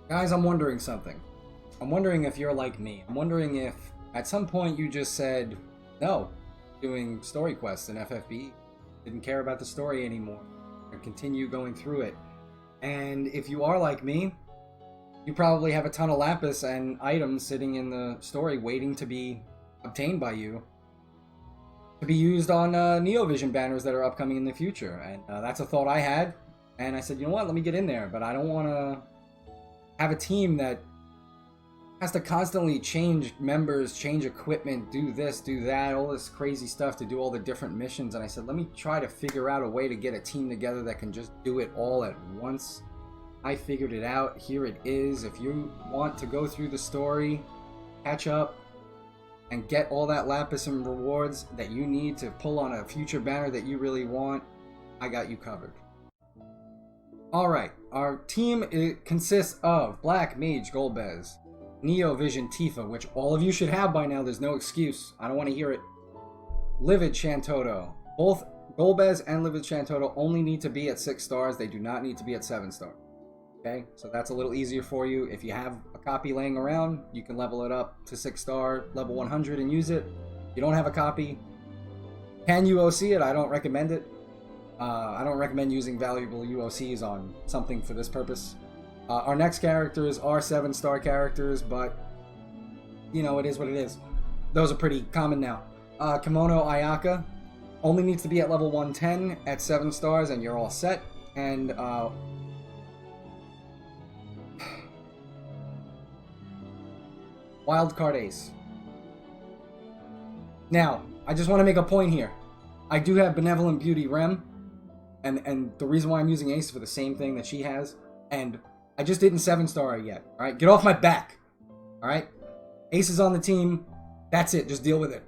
Guys, I'm wondering something. I'm wondering if you're like me. I'm wondering if at some point you just said, no, doing story quests in FFBE. Didn't care about the story anymore. And continue going through it. And if you are like me, you probably have a ton of lapis and items sitting in the story waiting to be obtained by you to be used on Neovision banners that are upcoming in the future. And that's a thought I had. And I said, you know what, let me get in there. But I don't want to have a team that has to constantly change members, change equipment, do this, do that, all this crazy stuff to do all the different missions. And I said, let me try to figure out a way to get a team together that can just do it all at once. I figured it out. Here it is. If you want to go through the story, catch up, and get all that lapis and rewards that you need to pull on a future banner that you really want, I got you covered. Alright, our team consists of Black Mage Goldbez, Neovision Tifa, which all of you should have by now, there's no excuse. I don't want to hear it. Livid Shantodo. Both Goldbez and Livid Shantodo only need to be at 6 stars. They do not need to be at 7 stars. Okay, so that's a little easier for you. If you have a copy laying around, you can level it up to 6 star, level 100 and use it. If you don't have a copy, can you OC it? I don't recommend it. I don't recommend using valuable UOCs on something for this purpose. Our next characters are 7-star characters, but you know, it is what it is. Those are pretty common now. Kimono Ayaka only needs to be at level 110 at 7 stars and you're all set. And Wildcard Ace. Now, I just want to make a point here. I do have Benevolent Beauty Rem, and the reason why I'm using Ace is for the same thing that she has, and I just didn't 7-star her yet. Alright, get off my back. Alright? Ace is on the team. That's it, just deal with it.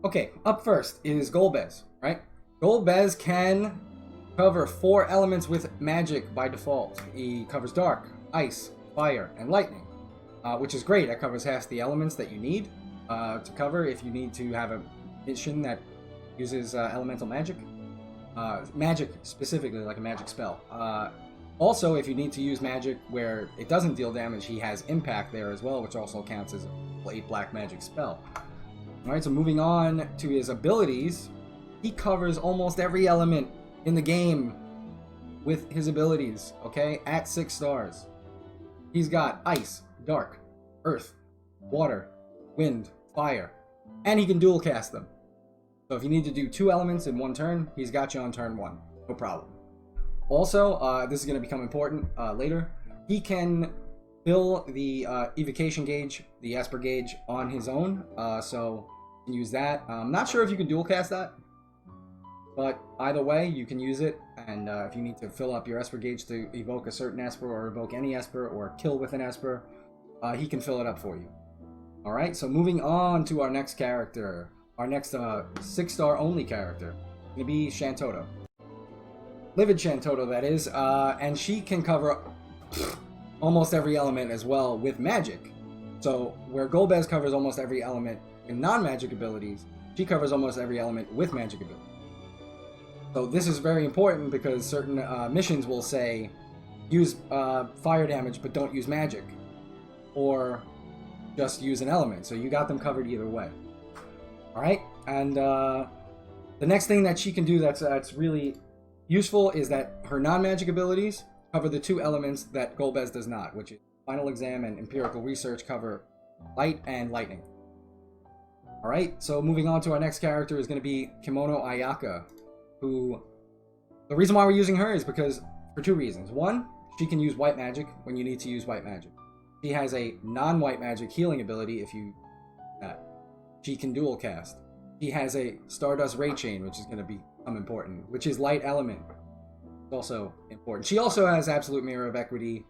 Okay, up first is Goldbez, right? Goldbez can cover 4 elements with magic by default. He covers dark, ice, fire, and lightning, which is great. That covers half the elements that you need to cover if you need to have a mission that uses elemental magic. Magic specifically, like a magic spell. Also, if you need to use magic where it doesn't deal damage, he has impact there as well, which also counts as a 8 black magic spell. Alright, so moving on to his abilities, he covers almost every element in the game with his abilities, okay, at 6 stars. He's got ice, dark, earth, water, wind, fire, and he can dual cast them. So if you need to do 2 elements in 1 turn, he's got you on turn 1. No problem. Also, this is going to become important later, he can fill the evocation gauge, the Esper gauge, on his own. So you can use that. I'm not sure if you can dual cast that, but either way, you can use it. And if you need to fill up your Esper gauge to evoke a certain Esper, or evoke any Esper, or kill with an Esper, he can fill it up for you. Alright, so moving on to our next character. Our next 6-star only character. It's going to be Shantodo. Livid Shantodo, that is. And she can cover almost every element as well with magic. So, where Goldbez covers almost every element in non-magic abilities, she covers almost every element with magic abilities. So this is very important because certain missions will say, use fire damage but don't use magic. Or just use an element. So you got them covered either way. Alright, and the next thing that she can do that's really useful is that her non-magic abilities cover the 2 elements that Goldbez does not, which is Final Exam and Empirical Research cover light and lightning. Alright, so moving on to our next character is going to be Kimono Ayaka, who, the reason why we're using her is because, for 2 reasons. 1, she can use white magic when you need to use white magic. She has a non-white magic healing ability if you she can dual cast. She has a Stardust Ray Chain, which is going to become important, which is light element. It's also important. She also has Absolute Mirror of Equity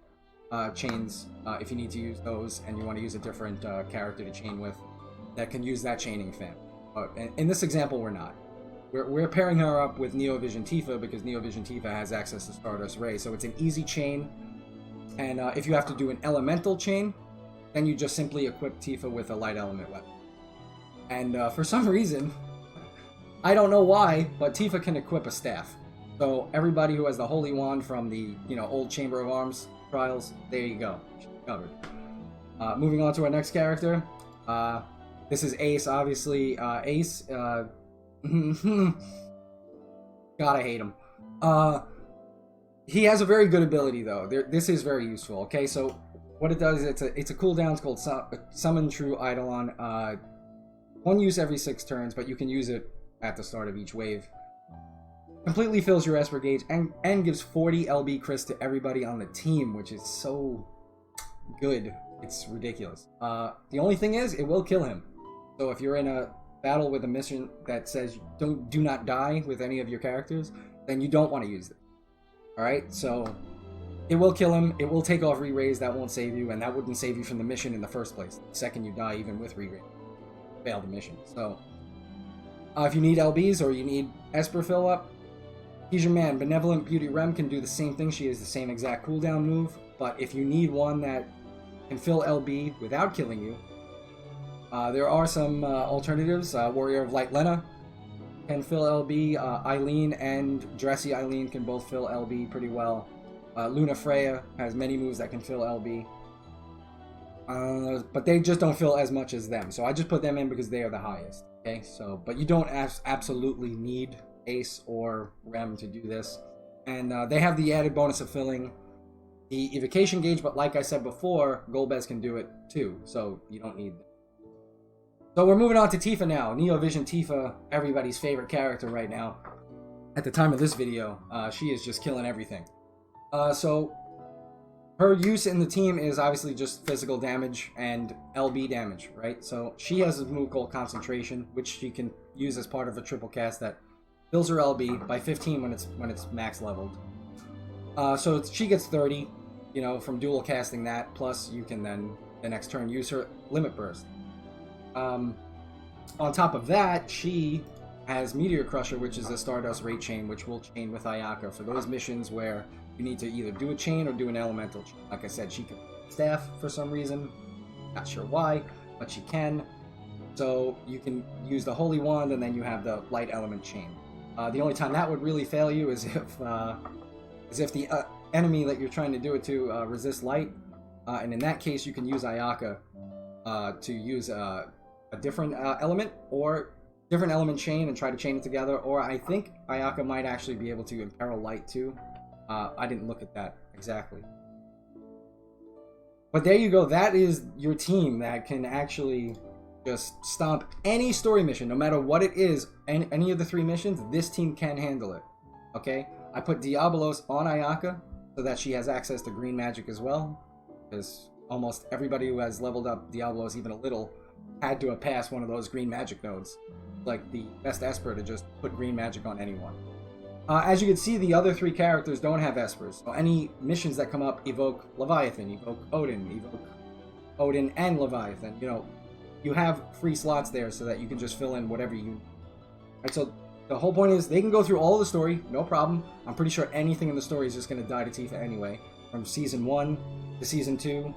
chains if you need to use those and you want to use a different character to chain with that can use that chaining fan. But in this example, we're not. We're pairing her up with Neovision Tifa because Neovision Tifa has access to Stardust Ray, so it's an easy chain. And if you have to do an elemental chain, then you just simply equip Tifa with a light element weapon. And for some reason, I don't know why, but Tifa can equip a staff. So everybody who has the Holy Wand from the, old Chamber of Arms trials, there you go. Covered. Moving on to our next character. This is Ace, obviously. Ace, God, I hate him. He has a very good ability, though. This is very useful, okay? So what it does, it's a cooldown. It's called Summon True Eidolon. One use every 6 turns, but you can use it at the start of each wave. Completely fills your Esper gauge and gives 40 LB Chris to everybody on the team, which is so good. It's ridiculous. The only thing is, it will kill him. So if you're in a battle with a mission that says do not die with any of your characters, then you don't want to use it. Alright, so it will kill him. It will take off re-raise. That won't save you, and that wouldn't save you from the mission in the first place. The second you die, even with re-raise, fail the mission. So if you need LBs or you need Esper fill up, he's your man. Benevolent Beauty Rem can do the same thing. She has the same exact cooldown move, but if you need one that can fill LB without killing you, there are some alternatives. Warrior of Light Lena can fill LB. Eileen and Dressy Eileen can both fill LB pretty well. Luna Freya has many moves that can fill LB. But they just don't fill as much as them. So I just put them in because they are the highest. Okay, so, but you don't absolutely need Ace or Rem to do this. And they have the added bonus of filling the evocation gauge, but like I said before, Goldbez can do it too, so you don't need them. So we're moving on to Tifa now. Neo Vision Tifa, everybody's favorite character right now. At the time of this video, she is just killing everything. So her use in the team is obviously just physical damage and LB damage, right? So she has a move called Concentration, which she can use as part of a triple cast that fills her LB by 15 when it's max leveled. So she gets 30, from dual casting that. Plus, you can then the next turn use her Limit Burst. On top of that, she has Meteor Crusher, which is a Stardust Rate Chain, which will chain with Ayaka for those missions where you need to either do a chain or do an elemental chain. Like I said, she can staff for some reason. Not sure why, but she can. So you can use the Holy Wand, and then you have the Light Element Chain. The only time that would really fail you is if the enemy that you're trying to do it to resists light, and in that case you can use Ayaka to use a different element or different element chain and try to chain it together. Or I think Ayaka might actually be able to imperil light too. I didn't look at that exactly. But there you go. That is your team that can actually just stomp any story mission, no matter what it is. Any of the 3 missions, this team can handle it. Okay? I put Diabolos on Ayaka so that she has access to green magic as well, because almost everybody who has leveled up Diabolos even a little had to have passed one of those green magic nodes. Like the best Esper to just put green magic on anyone. As you can see, the other 3 characters don't have Espers. So any missions that come up evoke Leviathan, evoke Odin and Leviathan. You have free slots there so that you can just fill in whatever you... Right, so the whole point is they can go through all of the story, no problem. I'm pretty sure anything in the story is just going to die to Tifa anyway. From Season 1 to Season 2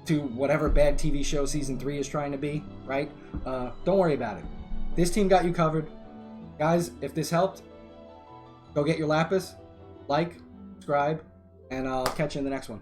to whatever bad TV show Season 3 is trying to be, right? Don't worry about it. This team got you covered. Guys, if this helped, go get your Lapis, like, subscribe, and I'll catch you in the next one.